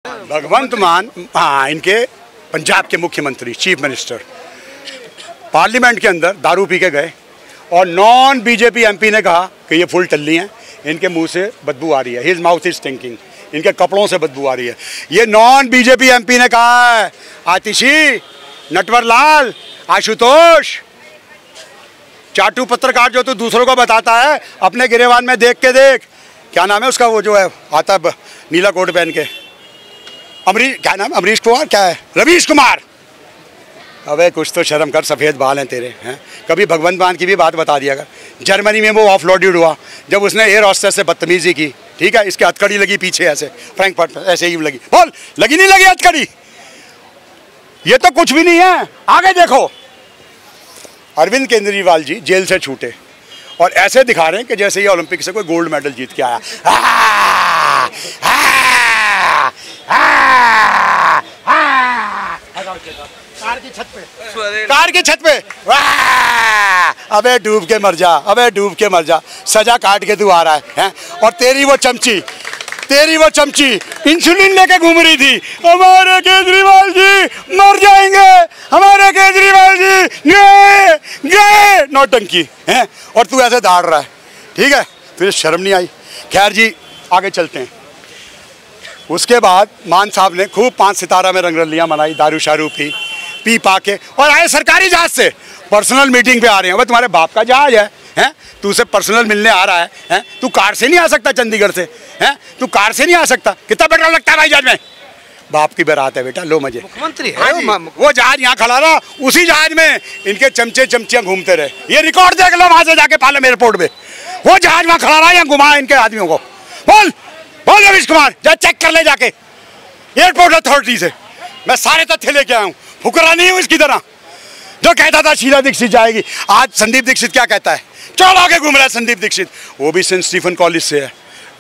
भगवंत मान, हाँ, इनके पंजाब के मुख्यमंत्री, चीफ मिनिस्टर, पार्लियामेंट के अंदर दारू पी के गए और नॉन बीजेपी एमपी ने कहा कि ये फुल टल्ली हैं, इनके मुंह से बदबू आ रही है, हिज माउथ इज स्टिंकिंग, इनके कपड़ों से बदबू आ रही है। ये नॉन बीजेपी एमपी ने कहा है, आतिशी, नटवर लाल, आशुतोष, चाटू पत्रकार जो तू दूसरों को बताता है, अपने गिरेवान में देख के देख। क्या नाम है उसका, वो जो है आता नीला कोट पहन के, क्या नाम, अमरीश कुमार, क्या है, रवीश कुमार। अबे कुछ तो शर्म कर, सफ़ेद बाल हैं तेरे, हैं। कभी भगवंत मान की भी बात बता दिया कर। जर्मनी में वो ऑफलोडेड हुआ जब उसने एयर हॉस्टेस से बदतमीजी की, ठीक है, इसके हथकड़ी लगी पीछे ऐसे, फ्रैंकफर्ट ऐसे ही लगी, बोल लगी नहीं लगी हथकड़ी? ये तो कुछ भी नहीं है। आगे देखो, अरविंद केजरीवाल जी जेल से छूटे और ऐसे दिखा रहे हैं कि जैसे ये ओलंपिक से कोई गोल्ड मेडल जीत के आया। कार की छत पे अबे डूब के मर जा, अबे डूब के मर जा, सजा काट के तू आ रहा है? और तेरी वो चमची इंसुलिन लेके घूम रही थी, हमारे केजरीवाल जी मर जाएंगे, हमारे केजरीवाल जी गए, नौटंकी है, और तू ऐसे दौड़ रहा है, ठीक है, तुझे शर्म नहीं आई? खैर जी, आगे चलते हैं। उसके बाद मान साहब ने खूब 5 सितारा में रंगरलियां मनाई, दारू शारू पी पाके, और आए सरकारी जहाज से, पर्सनल मीटिंग पे आ रहे हैं। भाई तुम्हारे बाप का जहाज है, हैं? तू उसे पर्सनल मिलने आ रहा है, हैं? तू कार से नहीं आ सकता चंडीगढ़ से, हैं? तू कार से नहीं आ सकता? कितना पेट्रोल लगता है भाई जहाज में? बाप की बारात है बेटा, लो मजे। मुख्यमंत्री है वो जहाज यहाँ खड़ा रहा, उसी जहाज में इनके चमचे चमचियां घूमते रहे। ये रिकॉर्ड देख लो वहां से जाके पालम एयरपोर्ट पे, वो जहाज वहां खड़ा रहा, यहाँ घुमा इनके आदमियों को। बोल रवीश कुमार, जा चेक कर ले जाके एयरपोर्ट अथॉरिटी से। मैं सारे तथ्य लेके आया हूँ, फुकरा नहीं हूँ इसकी तरह। जो कहता था शीला दीक्षित जाएगी, आज संदीप दीक्षित क्या कहता है? चल आगे घूम रहा है संदीप दीक्षित, वो भी सेंट स्टीफन कॉलेज से है।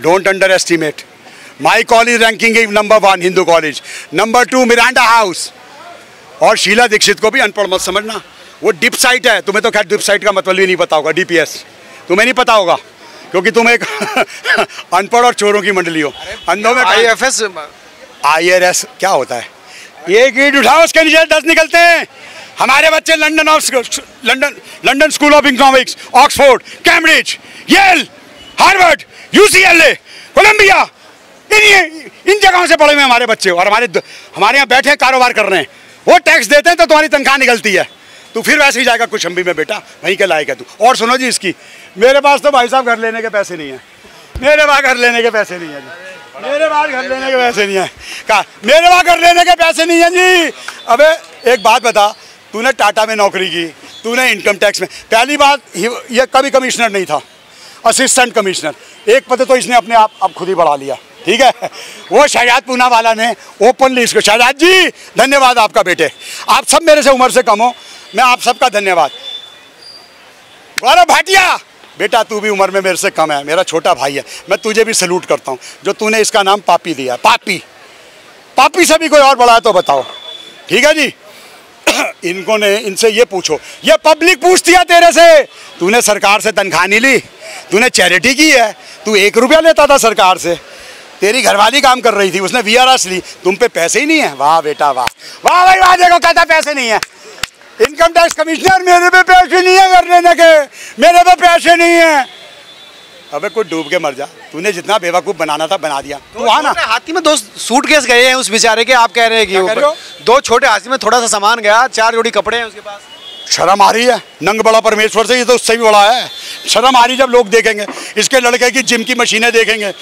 Don't under estimate my college, ranking number 1 Hindu college, number 2 Miranda house. और शीला दीक्षित को भी अनपढ़ मत समझना, वो डिप साइट है। तुम्हें तो खैर डिप साइट का मतलब ही नहीं पता होगा, DPS तुम्हें नहीं पता होगा, क्योंकि तुम एक अनपढ़ और चोरों की मंडली हो। अंधों में IRS क्या होता है? एक ईंट उठाओ, उसके नीचे 10 निकलते हैं। हमारे बच्चे London school of economics, Oxford, Cambridge, Yale, Harvard, UCLA, Columbia, इन जगहों से पढ़े हुए हमारे बच्चे, और हमारे यहाँ बैठे कारोबार कर रहे हैं। वो टैक्स देते हैं तो तुम्हारी तनख्वाह निकलती है। तू फिर वैसे ही जाएगा कुशंबी में बेटा, वहीं के लायक है तू। और सुनो जी, इसकी मेरे पास तो भाई साहब घर लेने के पैसे नहीं है, मेरे पास घर लेने के पैसे नहीं है जी, मेरे पास घर लेने के पैसे नहीं है। कहा मेरे पास घर लेने के पैसे नहीं है जी। अबे एक बात बता, तूने टाटा में नौकरी की, तूने इनकम टैक्स में, पहली बात ये कभी कमिश्नर नहीं था, असिस्टेंट कमिश्नर, एक पद तो इसने अपने आप अब खुद ही बढ़ा लिया, ठीक है। वो शहजाद पूना वाला ने ओपनली इसको, शहजाद जी धन्यवाद आपका बेटे, आप सब मेरे से उम्र से कम हो, मैं आप सबका धन्यवाद। गौरव भाटिया बेटा, तू भी उम्र में मेरे से कम है, मेरा छोटा भाई है, मैं तुझे भी सैल्यूट करता हूँ जो तूने इसका नाम पापी दिया। पापी से भी कोई और बड़ा है तो बताओ, ठीक है जी। इनसे ये पूछो, ये पब्लिक पूछती है तेरे से, तूने सरकार से तनख्वाह नहीं ली, तूने चैरिटी की है, तू 1 रुपया लेता था सरकार से, तेरी घरवाली काम कर रही थी, उसने VRS ली, तुम पे पैसे ही नहीं है। वाह बेटा वाह, वाह भाई वाह, देखो कहता पैसे नहीं है। इनकम टैक्स कमिश्नर, मेरे पे पैसे नहीं है घर लेने के, मेरे पे पैसे नहीं है। अबे कोई डूब के मर जा, तूने जितना बेवकूफ़ बनाना था बना दिया। तू आ ना, हाथी में 2 सूटकेस गए हैं उस बेचारे के, आप कह रहे हैं कि 2 छोटे हाथी में थोड़ा सा सामान गया, 4 जोड़ी कपड़े हैं उसके पास। शर्म आ रही है? नंग बड़ा परमेश्वर से, ये तो उससे भी बड़ा है। शर्म आ रही जब लोग देखेंगे, इसके लड़के की जिम की मशीनें देखेंगे।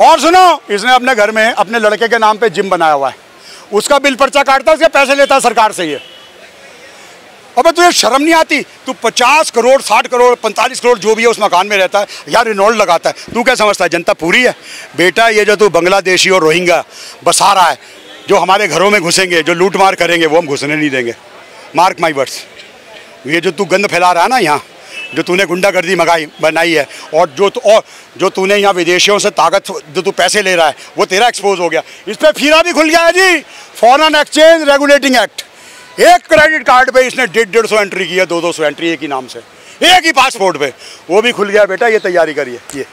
और सुनो, इसने अपने घर में अपने लड़के के नाम पे जिम बनाया हुआ है, उसका बिल पर्चा काटता है, उसके पैसे लेता है सरकार से। ये अबे तुझे शर्म नहीं आती? तू 50 करोड़ 60 करोड़ 45 करोड़ जो भी है उस मकान में रहता है, यार रिनोल्ड लगाता है। तू क्या समझता है जनता पूरी है? बेटा ये जो तू बांग्लादेशी और रोहिंग्या बसा रहा है, जो हमारे घरों में घुसेंगे, जो लूट मार करेंगे, वो हम घुसने नहीं देंगे, मार्क माई वर्ड्स। ये जो तू गंद फैला रहा है ना यहाँ, जो तूने गुंडागर्दी बनाई है, और जो तूने यहाँ विदेशियों से ताकत, जो तू पैसे ले रहा है, वो तेरा एक्सपोज हो गया। इस पर फीरा भी खुल गया है जी, फॉरेन एक्सचेंज रेगुलेटिंग एक्ट। एक क्रेडिट कार्ड पे इसने 150 एंट्री की है, 200 एंट्री एक ही नाम से, एक ही पासपोर्ट पे, वो भी खुल गया बेटा। ये तैयारी करिए, ये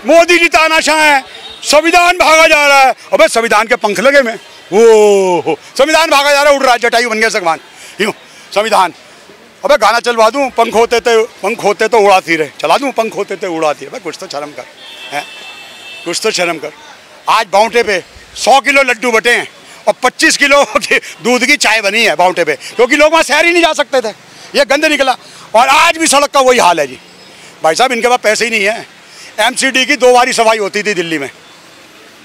मोदी जी तानाशाह है, संविधान भागा जा रहा है। अबे संविधान के पंख लगे में, वो संविधान भागा जा रहा है, उड़ रहा है, जटायु बन गया सगवान यूं संविधान। अबे गाना चलवा दूं, पंख होते तो उड़ाती रहे, चला दूं पंख होते तो उड़ाती रहे। कुछ तो शर्म कर, है कुछ तो शर्म कर। आज बाउंटे पे 100 किलो लड्डू बटे हैं और 25 किलो दूध की चाय बनी है बाउंटे पे, क्योंकि लोग वहाँ शहर ही नहीं जा सकते थे, ये गंद निकला। और आज भी सड़क का वही हाल है जी। भाई साहब इनके पास पैसे ही नहीं है। MCD की 2 बारी सफाई होती थी दिल्ली में,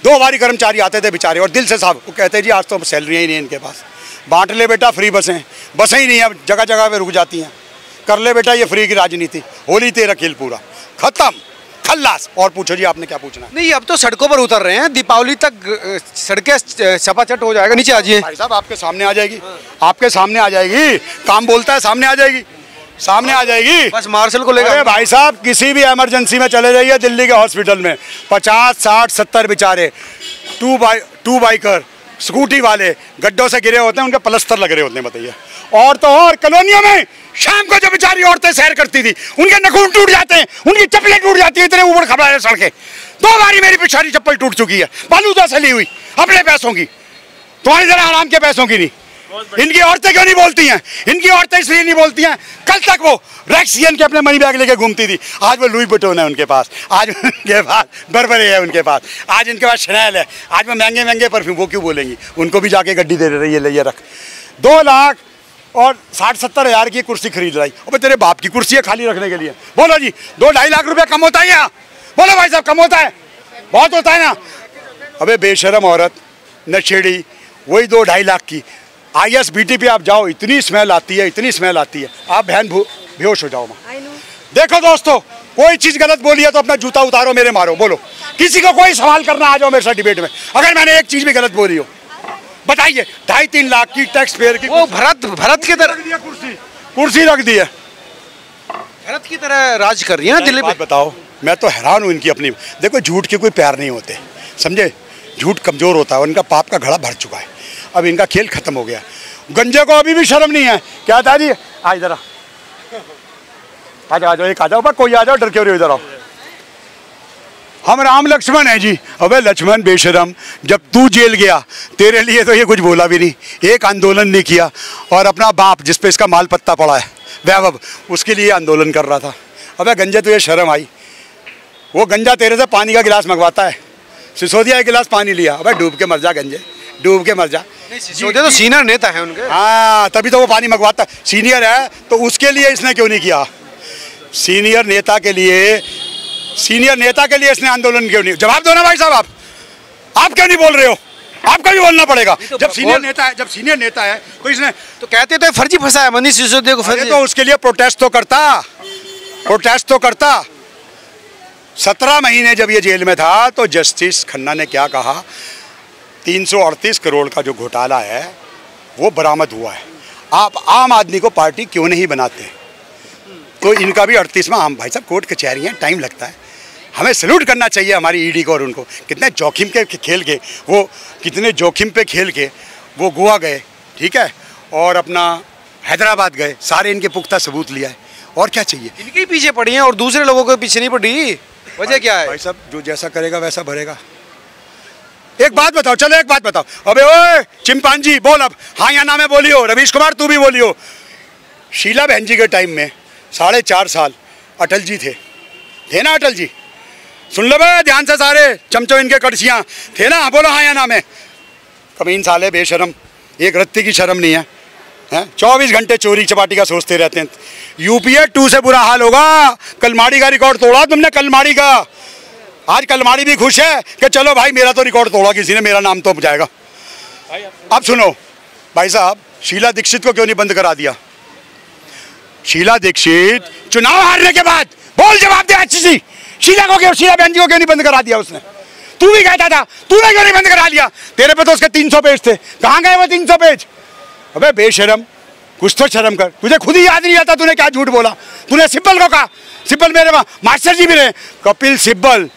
2 बारी कर्मचारी आते थे बेचारे और दिल से साहब वो कहते जी आज तो सैलरियाँ ही नहीं इनके पास, बांट ले बेटा फ्री बसें ही नहीं है, जगह जगह पे रुक जाती हैं, कर ले बेटा ये फ्री की राजनीति, होली तेरा खेल पूरा खत्म, खल्लास। और पूछो जी आपने क्या पूछना है? नहीं अब तो सड़कों पर उतर रहे हैं, दीपावली तक सड़कें चपाचट हो जाएगा। नीचे आ जाइए भाई साहब, आपके सामने आ जाएगी, आपके सामने आ जाएगी, काम बोलता है सामने आ जाएगी, सामने आ जाएगी। बस मार्शल को लेकर भाई साहब किसी भी इमरजेंसी में चले जाइए दिल्ली के हॉस्पिटल में, 50, 60, 70 बेचारे 2 बाइकर स्कूटी वाले गड्ढों से गिरे होते हैं, उनके प्लस्तर लग रहे होते हैं। बताइए। और तो और कॉलोनियों में शाम को जो बेचारी औरतें सैर करती थी उनके नखून टूट जाते हैं, उनकी चप्पलें टूट जाती है, इतने ऊबड़ खबड़ा सड़कें। 2 बारी मेरी पिछाड़ी चप्पल टूट चुकी है, बालूदा से ली हुई, अपने पैसों की, तुम्हारी जरा आराम के पैसों की नहीं। इनकी औरतें क्यों नहीं बोलती हैं? इनकी औरतें इसलिए नहीं बोलती हैं, कल तक वो रेक्सियन के अपने मनी बैग लेके घूमती थी, आज वो लुई विटॉन है उनके पास, आज उनके पास बर्बरी है उनके पास, आज इनके पास शनैल है, आज वो महंगे महंगे परफ्यूम। वो क्यों बोलेंगी? उनको भी जाके गड्डी दे रही है, ले ये रख। 2 लाख और 60-70 हज़ार की कुर्सी खरीद लाई। अबे तेरे बाप की कुर्सी है खाली रखने के लिए? बोलो जी, 2-2.5 लाख रुपया कम होता है यहाँ? बोलो भाई साहब, कम होता है? बहुत होता है ना। अबे बेशरम औरत, नशेड़ी, वही 2-2.5 लाख की। ISBT पे आप जाओ, इतनी स्मेल आती है, इतनी स्मेल आती है, आप बहन बेहोश हो जाओ। देखो दोस्तों, कोई चीज़ गलत बोली है तो अपना जूता उतारो, मेरे मारो। बोलो, किसी को कोई सवाल करना आ जाओ मेरे साथ डिबेट में, अगर मैंने एक चीज़ भी गलत बोली हो बताइए। 2.5-3 लाख की टैक्स पेयर की वो भरत की तरह कुर्सी रख दी है, भरत की तरह राज कर रही है दिल्ली पे। बताओ, मैं तो हैरान हूँ इनकी अपनी। देखो झूठ के कोई प्यार नहीं होते, समझे? झूठ कमज़ोर होता है, उनका पाप का घड़ा भर चुका है, अब इनका खेल खत्म हो गया। गंजे को अभी भी शर्म नहीं है। क्या था जी? आज जरा आ जाओ, एक आ जाओ, कोई आ जाओ, डर क्यों रहे हो? इधर आओ, हम राम लक्ष्मण हैं जी। अबे लक्ष्मण बेशरम, जब तू जेल गया तेरे लिए तो ये कुछ बोला भी नहीं, एक आंदोलन नहीं किया, और अपना बाप जिस पे इसका माल पत्ता पड़ा है वैभव, उसके लिए आंदोलन कर रहा था। अबे गंजे तुझे शर्म आई? वो गंजा तेरे से पानी का गिलास मंगवाता है, सिसोदिया 1 गिलास पानी लिया, अबे डूब के मर जा गंजे, डूब के मर जा। सिसोदिया तो सीनियर नेता है उनके। हाँ, तभी तो वो पानी मंगवाता है, सीनियर है तो उसके लिए इसने क्यों नहीं किया? सीनियर नेता के लिए इसने आंदोलन क्यों नहीं? जवाब दो ना भाई साहब, आप क्यों नहीं बोल रहे हो? आपको भी बोलना पड़ेगा। जब सीनियर नेता है तो इसने तो कहते तो फर्जी फंसा है मनीष सिसोदिया को, फर्जी। तो उसके लिए प्रोटेस्ट तो करता। 17 महीने जब ये जेल में था तो जस्टिस खन्ना ने क्या कहा? 338 करोड़ का जो घोटाला है वो बरामद हुआ है। आप आम आदमी को पार्टी क्यों नहीं बनाते? तो इनका भी 38वां आम। भाई साहब, कोर्ट कचहरियाँ, टाइम लगता है, हमें सैल्यूट करना चाहिए हमारी ईडी को और उनको। कितने जोखिम के खेल के वो गोवा गए, ठीक है, और अपना हैदराबाद गए, सारे इनके पुख्ता सबूत लिया है, और क्या चाहिए? इनके पीछे पड़ी हैं और दूसरे लोगों के पीछे नहीं पड़ी, वजह क्या है? भाई साहब, जो जैसा करेगा वैसा भरेगा। एक बात बताओ, चलो एक बात बताओ। अबे ओए चिंपांजी बोल अब, हाँ या ना में बोलियो, रवीश कुमार तू भी बोलियो। शीला बहन जी के टाइम में 4.5 साल अटल जी थे ना? अटल जी सुन लो बे ध्यान से, सारे चमचो इनके कड़छियाँ थे ना? बोलो हाँ या ना में। कमीन साले बेशरम, एक रत्ती की शर्म नहीं है, हैं? 24 घंटे चोरी चपाटी का सोचते रहते हैं। UPA 2 से बुरा हाल होगा। कलमाड़ी का रिकॉर्ड तोड़ा तुमने, कलमाड़ी का। आज कलमाड़ी भी खुश है कि चलो भाई मेरा तो रिकॉर्ड तोड़ा किसी ने, मेरा नाम तो जाएगा। अब सुनो भाई साहब, शीला दीक्षित को क्यों नहीं बंद करा दिया? शीला दीक्षित चुनाव हारने के बाद, बोल जवाब दे अच्छी सी, शीला बहन जी को क्यों नहीं बंद करा दिया उसने? तू भी कहता था, तूने क्यों नहीं बंद करा लिया? तेरे पे तो उसके 300 पेज थे, कहाँ गए वो 300 पेज? अबे बेशरम, कुछ तो शर्म कर। तुझे खुद ही याद नहीं आता तूने क्या झूठ बोला। तूने सिब्बल को कहा, सिब्बल मेरे मास्टर जी भी रहे, कपिल सिब्बल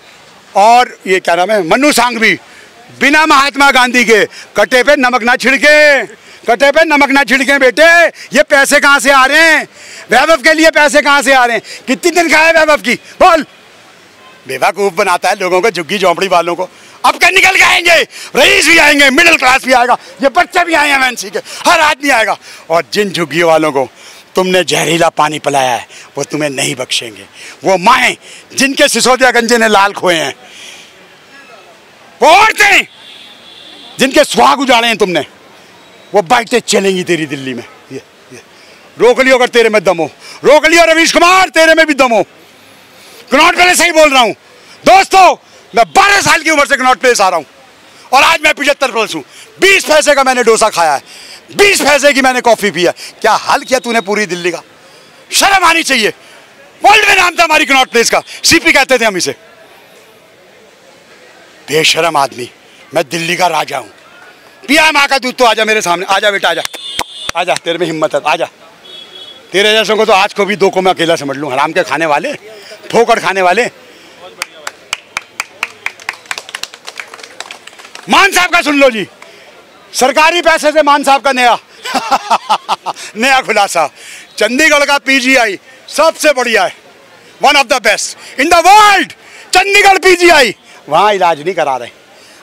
और ये क्या नाम है, मन्नू सांघवी, बिना महात्मा गांधी के कटे पे नमक ना छिड़के बेटे। ये पैसे कहाँ से आ रहे हैं? वैभव के लिए पैसे कहाँ से आ रहे हैं? कितनी तनख्वाह है वैभव की? बोल, बेवकूफ बनाता है लोगों को, झुग्गी झोंपड़ी वालों को। अब क्या निकल के आएंगे, रईस भी आएंगे, मिडिल क्लास भी आएगा, ये बच्चे भी आएंगे एमएनसी के, हर आदमी आएगा। और जिन झुग्गियों वालों को तुमने जहरीला पानी पिलाया है वो तुम्हें नहीं बख्शेंगे। वो माएँ जिनके सिसोदिया गंजे ने लाल खोए हैं, वो औरतें जिनके सुहाग उजाड़े हैं तुमने, वो बाइटें चलेंगी तेरी दिल्ली में। ये रोक लियो अगर तेरे में दम हो, रोक लियो रवीश कुमार, तेरे में भी दम हो। कनॉट प्लेस सही बोल रहा हूं दोस्तों, मैं 12 साल की उम्र से कनॉट प्लेस आ रहा हूं और आज मैं 75+ हूं। 20 पैसे का मैंने डोसा खाया है, 20 पैसे की मैंने कॉफी पी है। क्या हाल किया तूने पूरी दिल्ली का, शर्म आनी चाहिए। वर्ल्ड में नाम था हमारी कनॉट प्लेस का, सीपी कहते थे हम इसे। बेशरम आदमी, मैं दिल्ली का राजा हूं। पिया माँ का दूध तो आजा मेरे सामने, आजा बेटा आजा, आजा तेरे में हिम्मत है, आजा। तेरे जैसों को तो आज को भी 2 को मैं अकेला समझ लूं, हराम के खाने वाले, ठोकर खाने वाले। मान साहब का सुन लो जी, सरकारी पैसे से मान साहब का नया नया खुलासा। चंडीगढ़ का पीजीआई सबसे बढ़िया है, one of the best in the world. Chandigarh PGI, वहां इलाज नहीं करा रहे,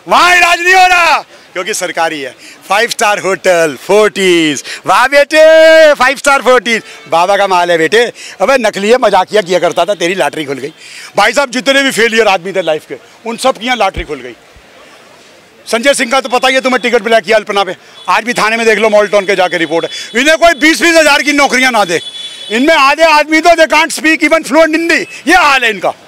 वहां इलाज नहीं हो रहा क्योंकि सरकारी है। 5 स्टार होटल, फोर्टीज, वाह बेटे 5 स्टार फोर्टीज, बाबा का माल है बेटे। अबे नकली मजाकिया किया करता था, तेरी लॉटरी खुल गई। भाई साहब जितने भी फेलियर आदमी थे लाइफ के, उन सब की यहाँ लॉटरी खुल गई। संजय सिंह का तो पता ही है तुम्हें, टिकट ब्लैक किया अल्पना पे, आज भी थाने में देख लो, मॉल्टॉन के जाके रिपोर्ट है। इन्हें कोई 20-20 हज़ार की नौकरियां ना दे, इनमें आधे आदमी तो they can't speak even fluent Hindi, ये हाल है इनका।